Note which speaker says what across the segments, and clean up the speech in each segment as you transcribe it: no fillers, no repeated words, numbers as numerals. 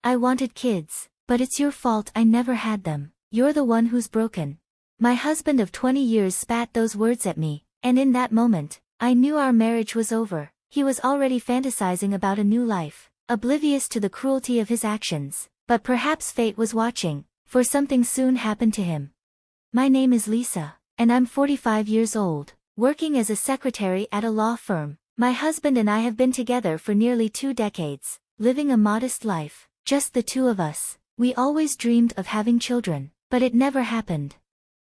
Speaker 1: I wanted kids, but it's your fault I never had them. You're the one who's broken. My husband of 20 years spat those words at me, and in that moment, I knew our marriage was over. He was already fantasizing about a new life, oblivious to the cruelty of his actions. But perhaps fate was watching, for something soon happened to him. My name is Lisa, and I'm 45 years old, working as a secretary at a law firm. My husband and I have been together for nearly 2 decades, living a modest life, just the two of us. We always dreamed of having children, but it never happened.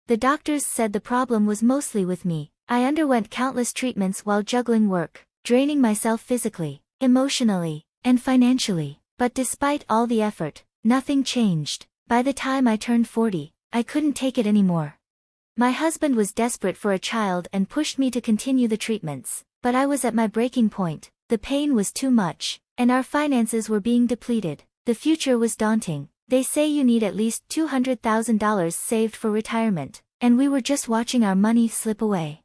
Speaker 1: The doctors said the problem was mostly with me. I underwent countless treatments while juggling work, draining myself physically, emotionally, and financially. But despite all the effort, nothing changed. By the time I turned 40, I couldn't take it anymore. My husband was desperate for a child and pushed me to continue the treatments, but I was at my breaking point. The pain was too much, and our finances were being depleted. The future was daunting. They say you need at least $200,000 saved for retirement, and we were just watching our money slip away.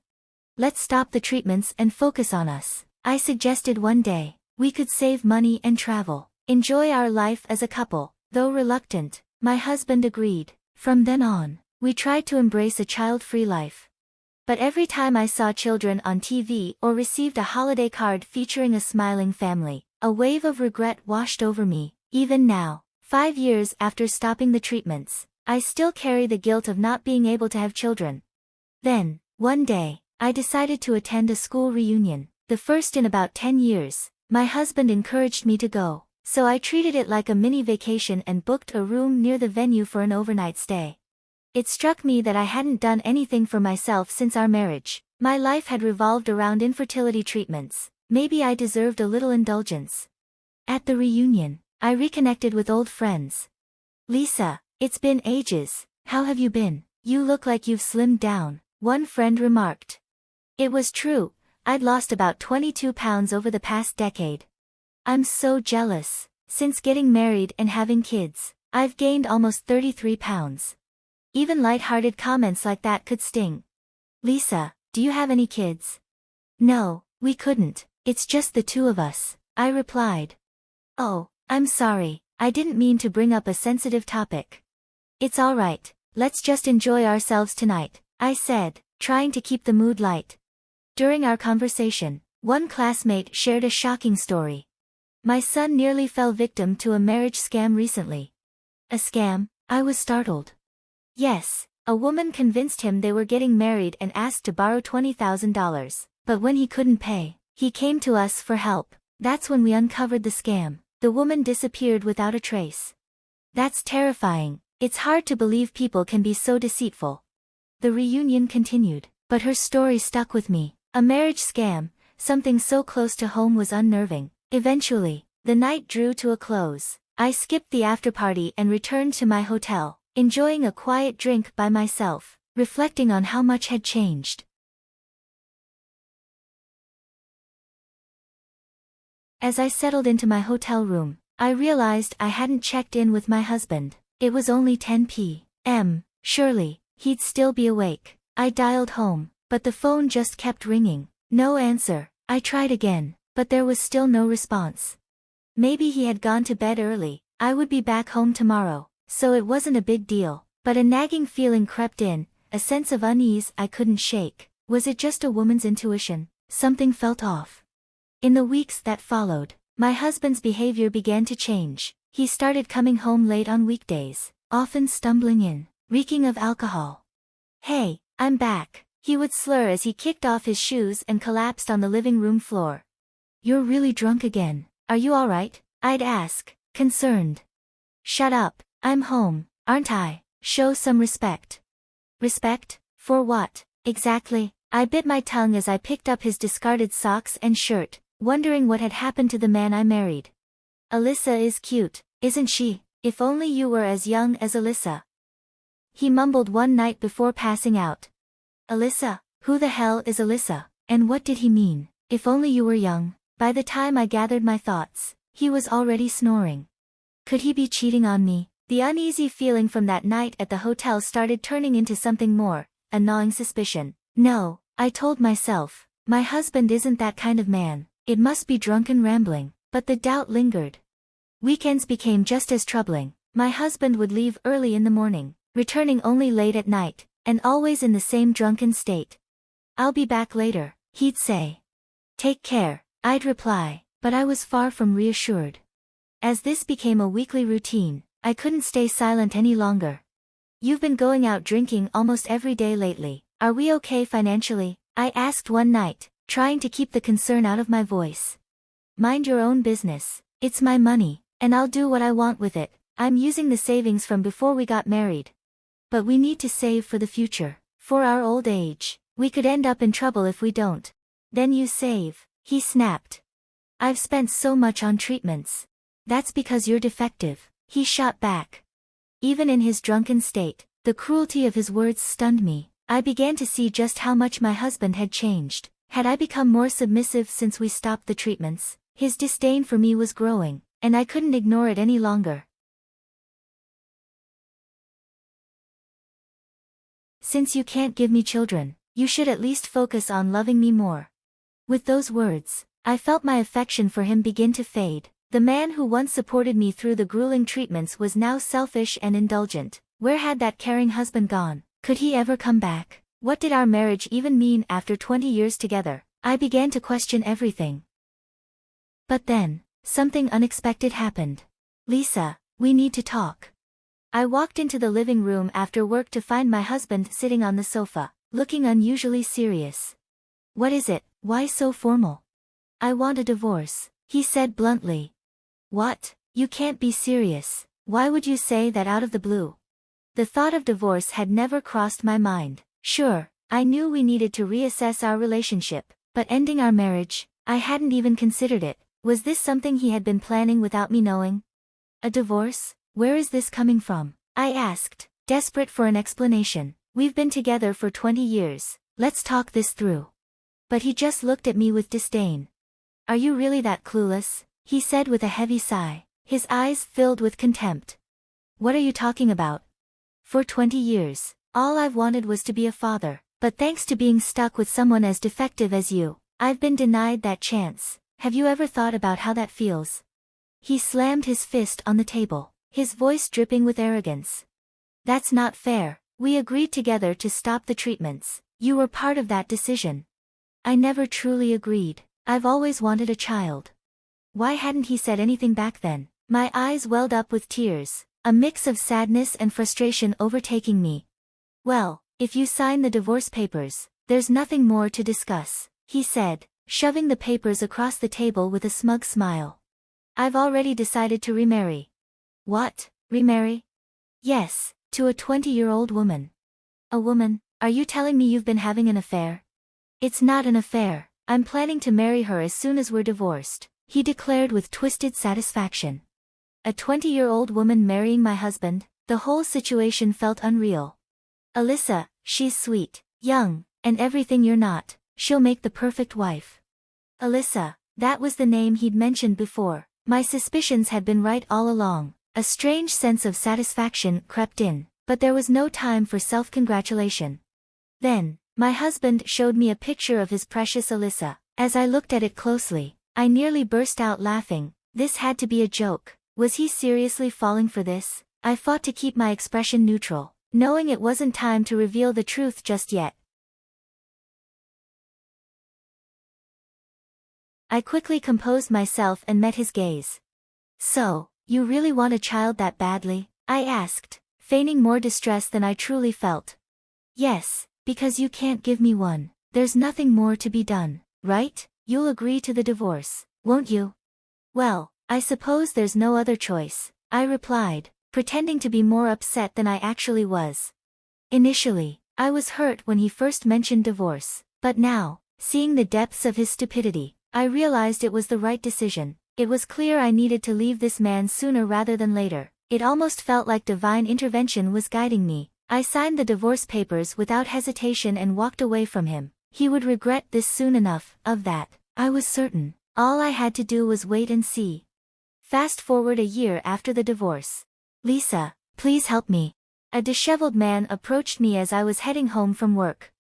Speaker 1: Let's stop the treatments and focus on us, I suggested one day. We could save money and travel, enjoy our life as a couple. Though reluctant, my husband agreed. From then on, we tried to embrace a child-free life. But every time I saw children on TV or received a holiday card featuring a smiling family, a wave of regret washed over me. Even now, 5 years after stopping the treatments, I still carry the guilt of not being able to have children. Then, one day, I decided to attend a school reunion, the first in about 10 years. My husband encouraged me to go, so I treated it like a mini vacation and booked a room near the venue for an overnight stay. It struck me that I hadn't done anything for myself since our marriage. My life had revolved around infertility treatments. Maybe I deserved a little indulgence. At the reunion, I reconnected with old friends. Lisa, it's been ages. How have you been? You look like you've slimmed down, one friend remarked. It was true. I'd lost about 22 pounds over the past decade. I'm so jealous. Since getting married and having kids, I've gained almost 33 pounds. Even light-hearted comments like that could sting. Lisa, do you have any kids? No, we couldn't. It's just the two of us, I replied. Oh, I'm sorry. I didn't mean to bring up a sensitive topic. It's all right. Let's just enjoy ourselves tonight, I said, trying to keep the mood light. During our conversation, one classmate shared a shocking story. My son nearly fell victim to a marriage scam recently. A scam? I was startled. Yes, a woman convinced him they were getting married and asked to borrow $20,000, but when he couldn't pay, he came to us for help. That's when we uncovered the scam. The woman disappeared without a trace. That's terrifying. It's hard to believe people can be so deceitful. The reunion continued, but her story stuck with me. A marriage scam, something so close to home, was unnerving. Eventually, the night drew to a close. I skipped the afterparty and returned to my hotel, enjoying a quiet drink by myself, reflecting on how much had changed. As I settled into my hotel room, I realized I hadn't checked in with my husband. It was only 10 p.m. Surely, he'd still be awake. I dialed home, but the phone just kept ringing. No answer. I tried again, but there was still no response. Maybe he had gone to bed early. I would be back home tomorrow, so it wasn't a big deal. But a nagging feeling crept in, a sense of unease I couldn't shake. Was it just a woman's intuition? Something felt off. In the weeks that followed, my husband's behavior began to change. He started coming home late on weekdays, often stumbling in, reeking of alcohol. "Hey, I'm back," he would slur as he kicked off his shoes and collapsed on the living room floor. "You're really drunk again. Are you all right?" I'd ask, concerned. "Shut up, I'm home, aren't I? Show some respect." Respect? For what, exactly? I bit my tongue as I picked up his discarded socks and shirt, wondering what had happened to the man I married. "Alyssa is cute, isn't she? If only you were as young as Alyssa," he mumbled one night before passing out. Alyssa? Who the hell is Alyssa? And what did he mean? If only you were young. By the time I gathered my thoughts, he was already snoring. Could he be cheating on me? The uneasy feeling from that night at the hotel started turning into something more, a gnawing suspicion. No, I told myself, my husband isn't that kind of man. It must be drunken rambling. But the doubt lingered. Weekends became just as troubling. My husband would leave early in the morning, returning only late at night, and always in the same drunken state. "I'll be back later," he'd say. "Take care," I'd reply, but I was far from reassured. As this became a weekly routine, I couldn't stay silent any longer. "You've been going out drinking almost every day lately. Are we okay financially?" I asked one night, trying to keep the concern out of my voice. "Mind your own business. It's my money, and I'll do what I want with it. I'm using the savings from before we got married. But we need to save for the future, for our old age. We could end up in trouble if we don't." "Then you save," he snapped. "I've spent so much on treatments." "That's because you're defective," he shot back. Even in his drunken state, the cruelty of his words stunned me. I began to see just how much my husband had changed. Had I become more submissive since we stopped the treatments? His disdain for me was growing, and I couldn't ignore it any longer. "Since you can't give me children, you should at least focus on loving me more." With those words, I felt my affection for him begin to fade. The man who once supported me through the grueling treatments was now selfish and indulgent. Where had that caring husband gone? Could he ever come back? What did our marriage even mean after 20 years together? I began to question everything. But then, something unexpected happened. "Lisa, we need to talk." I walked into the living room after work to find my husband sitting on the sofa, looking unusually serious. "What is it? Why so formal?" "I want a divorce," he said bluntly. "What? You can't be serious. Why would you say that out of the blue?" The thought of divorce had never crossed my mind. Sure, I knew we needed to reassess our relationship, but ending our marriage, I hadn't even considered it. Was this something he had been planning without me knowing? "A divorce? Where is this coming from?" I asked, desperate for an explanation. "We've been together for 20 years, let's talk this through." But he just looked at me with disdain. "Are you really that clueless?" he said with a heavy sigh, his eyes filled with contempt. "What are you talking about? For 20 years, all I've wanted was to be a father, but thanks to being stuck with someone as defective as you, I've been denied that chance. Have you ever thought about how that feels?" He slammed his fist on the table, his voice dripping with arrogance. "That's not fair. We agreed together to stop the treatments. You were part of that decision." "I never truly agreed. I've always wanted a child." Why hadn't he said anything back then? My eyes welled up with tears, a mix of sadness and frustration overtaking me. "Well, if you sign the divorce papers, there's nothing more to discuss," he said, shoving the papers across the table with a smug smile. "I've already decided to remarry." "What? Remarry?" "Yes, to a 20-year-old woman." "A woman? Are you telling me you've been having an affair?" "It's not an affair. I'm planning to marry her as soon as we're divorced," he declared with twisted satisfaction. A 20-year-old woman marrying my husband? The whole situation felt unreal. "Alyssa, she's sweet, young, and everything you're not. She'll make the perfect wife." Alyssa, that was the name he'd mentioned before. My suspicions had been right all along. A strange sense of satisfaction crept in, but there was no time for self-congratulation. Then, my husband showed me a picture of his precious Alyssa. As I looked at it closely, I nearly burst out laughing. This had to be a joke. Was he seriously falling for this? I fought to keep my expression neutral, knowing it wasn't time to reveal the truth just yet. I quickly composed myself and met his gaze. "So, you really want a child that badly?" I asked, feigning more distress than I truly felt. "Yes, because you can't give me one. There's nothing more to be done, right? You'll agree to the divorce, won't you?" "Well, I suppose there's no other choice," I replied, pretending to be more upset than I actually was. Initially, I was hurt when he first mentioned divorce, but now, seeing the depths of his stupidity, I realized it was the right decision. It was clear I needed to leave this man sooner rather than later. It almost felt like divine intervention was guiding me. I signed the divorce papers without hesitation and walked away from him. He would regret this soon enough, of that, I was certain. All I had to do was wait and see. Fast forward a year after the divorce. "Lisa, please help me." A disheveled man approached me as I was heading home from work.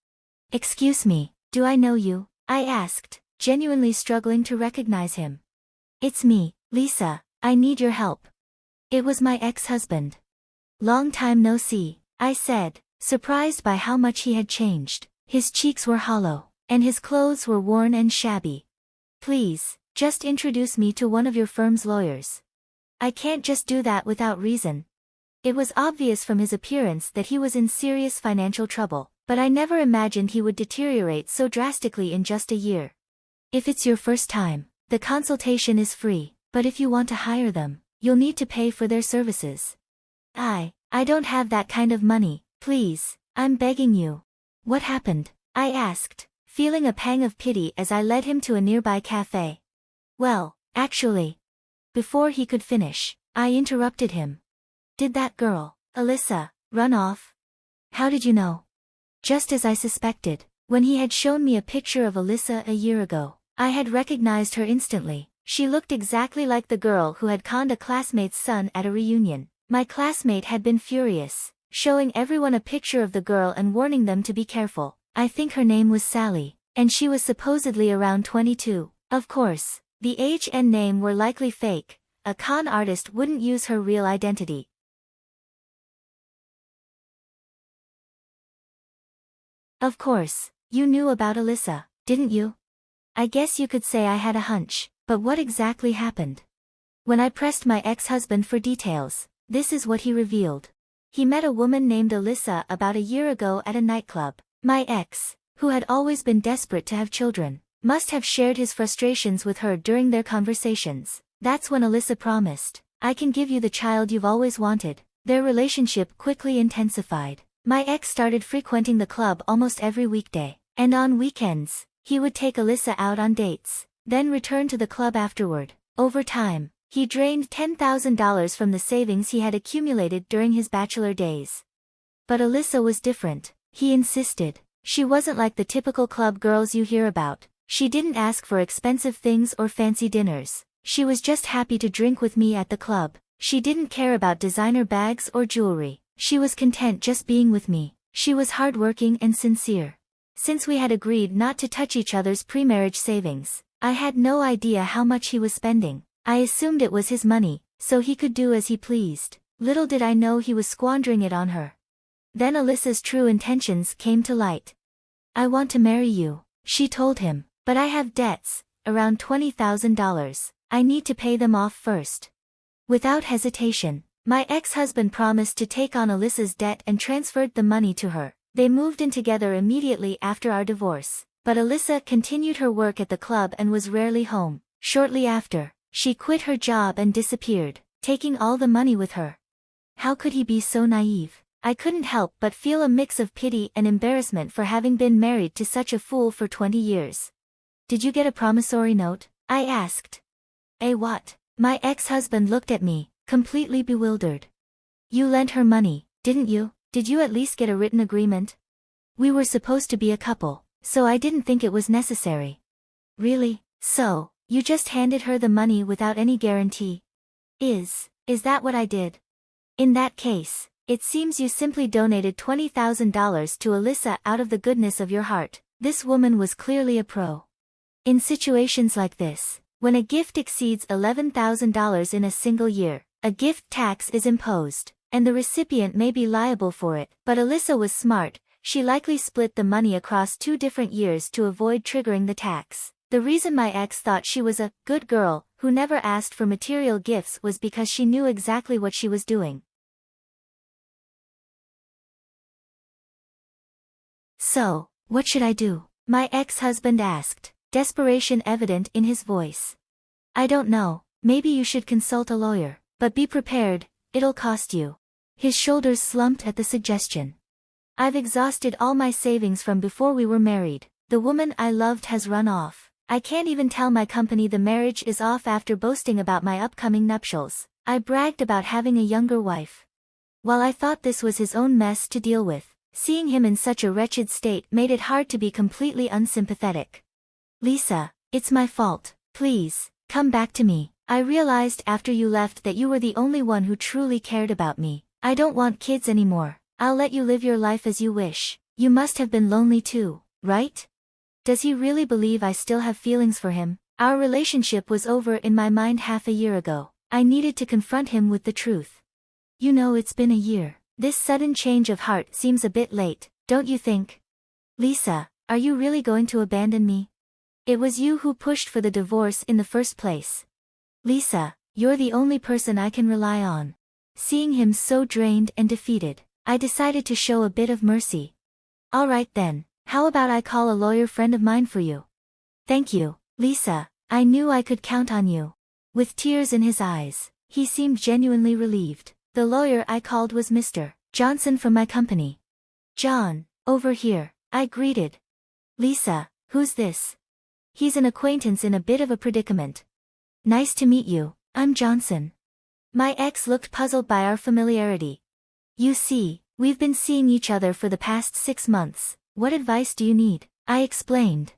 Speaker 1: "Excuse me, do I know you?" I asked, genuinely struggling to recognize him. "It's me, Lisa," I need your help. It was my ex-husband. Long time no see, I said, surprised by how much he had changed. His cheeks were hollow, and his clothes were worn and shabby. Please, just introduce me to one of your firm's lawyers. I can't just do that without reason. It was obvious from his appearance that he was in serious financial trouble, but I never imagined he would deteriorate so drastically in just a year. If it's your first time, the consultation is free, but if you want to hire them, you'll need to pay for their services. I don't have that kind of money, please, I'm begging you. What happened? I asked, feeling a pang of pity as I led him to a nearby cafe. Well, actually. Before he could finish, I interrupted him. Did that girl, Alyssa, run off? How did you know? Just as I suspected, when he had shown me a picture of Alyssa a year ago, I had recognized her instantly. She looked exactly like the girl who had conned a classmate's son at a reunion. My classmate had been furious, showing everyone a picture of the girl and warning them to be careful. I think her name was Sally, and she was supposedly around 22. Of course, the age and name were likely fake. A con artist wouldn't use her real identity. Of course, you knew about Alyssa, didn't you? I guess you could say I had a hunch, but what exactly happened? When I pressed my ex-husband for details, this is what he revealed. He met a woman named Alyssa about a year ago at a nightclub. My ex, who had always been desperate to have children, must have shared his frustrations with her during their conversations. That's when Alyssa promised, I can give you the child you've always wanted. Their relationship quickly intensified. My ex started frequenting the club almost every weekday, and on weekends, he would take Alyssa out on dates, then return to the club afterward. Over time, he drained $10,000 from the savings he had accumulated during his bachelor days. But Alyssa was different, he insisted. She wasn't like the typical club girls you hear about. She didn't ask for expensive things or fancy dinners. She was just happy to drink with me at the club. She didn't care about designer bags or jewelry. She was content just being with me. She was hardworking and sincere. Since we had agreed not to touch each other's pre-marriage savings, I had no idea how much he was spending. I assumed it was his money, so he could do as he pleased. Little did I know he was squandering it on her. Then Alyssa's true intentions came to light. I want to marry you, she told him, but I have debts, around $20,000. I need to pay them off first. Without hesitation, my ex-husband promised to take on Alyssa's debt and transferred the money to her. They moved in together immediately after our divorce, but Alyssa continued her work at the club and was rarely home. Shortly after, she quit her job and disappeared, taking all the money with her. How could he be so naive? I couldn't help but feel a mix of pity and embarrassment for having been married to such a fool for 20 years. Did you get a promissory note? I asked. What? My ex-husband looked at me, completely bewildered. You lent her money, didn't you? Did you at least get a written agreement? We were supposed to be a couple, so I didn't think it was necessary. Really? So, you just handed her the money without any guarantee? Is that what I did? In that case, it seems you simply donated $20,000 to Alyssa out of the goodness of your heart. This woman was clearly a pro. In situations like this, when a gift exceeds $11,000 in a single year, a gift tax is imposed, and the recipient may be liable for it. But Alyssa was smart. She likely split the money across 2 different years to avoid triggering the tax. The reason my ex thought she was a good girl who never asked for material gifts was because she knew exactly what she was doing. So, what should I do? My ex-husband asked, desperation evident in his voice. I don't know, maybe you should consult a lawyer, but be prepared, it'll cost you. His shoulders slumped at the suggestion. I've exhausted all my savings from before we were married. The woman I loved has run off. I can't even tell my company the marriage is off after boasting about my upcoming nuptials. I bragged about having a younger wife. While I thought this was his own mess to deal with, seeing him in such a wretched state made it hard to be completely unsympathetic. Lisa, it's my fault. Please, come back to me. I realized after you left that you were the only one who truly cared about me. I don't want kids anymore. I'll let you live your life as you wish. You must have been lonely too, right? Does he really believe I still have feelings for him? Our relationship was over in my mind half a year ago. I needed to confront him with the truth. You know, it's been a year. This sudden change of heart seems a bit late, don't you think? Lisa, are you really going to abandon me? It was you who pushed for the divorce in the first place. Lisa, you're the only person I can rely on. Seeing him so drained and defeated, I decided to show a bit of mercy. All right then, how about I call a lawyer friend of mine for you? Thank you, Lisa, I knew I could count on you. With tears in his eyes, he seemed genuinely relieved. The lawyer I called was Mr. Johnson from my company. John, over here, I greeted. Lisa, who's this? He's an acquaintance in a bit of a predicament. Nice to meet you, I'm Johnson. My ex looked puzzled by our familiarity. You see, we've been seeing each other for the past 6 months. What advice do you need? I explained.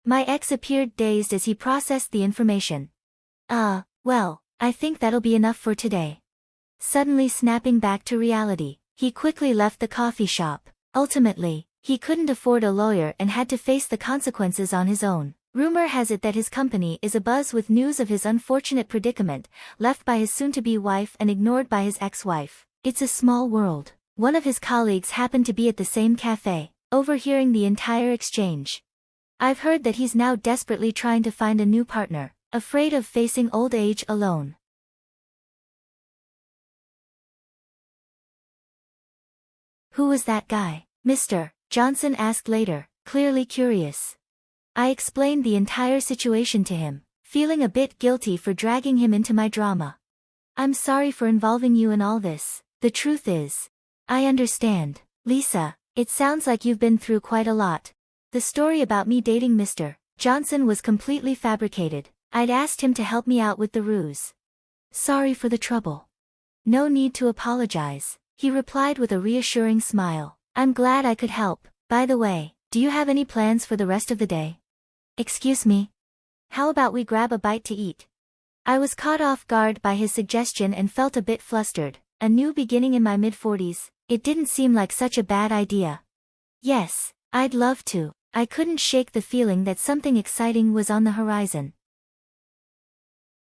Speaker 1: My ex appeared dazed as he processed the information. Well, I think that'll be enough for today. Suddenly snapping back to reality, he quickly left the coffee shop. Ultimately, he couldn't afford a lawyer and had to face the consequences on his own. Rumor has it that his company is abuzz with news of his unfortunate predicament, left by his soon-to-be wife and ignored by his ex-wife. It's a small world. One of his colleagues happened to be at the same cafe, overhearing the entire exchange. I've heard that he's now desperately trying to find a new partner, afraid of facing old age alone. Who was that guy? Mr. Johnson asked later, clearly curious. I explained the entire situation to him, feeling a bit guilty for dragging him into my drama. I'm sorry for involving you in all this. The truth is, I understand. Lisa, it sounds like you've been through quite a lot. The story about me dating Mr. Johnson was completely fabricated. I'd asked him to help me out with the ruse. Sorry for the trouble. No need to apologize, he replied with a reassuring smile. I'm glad I could help. By the way, do you have any plans for the rest of the day? Excuse me? How about we grab a bite to eat? I was caught off guard by his suggestion and felt a bit flustered. A new beginning in my mid-40s, it didn't seem like such a bad idea. Yes, I'd love to. I couldn't shake the feeling that something exciting was on the horizon.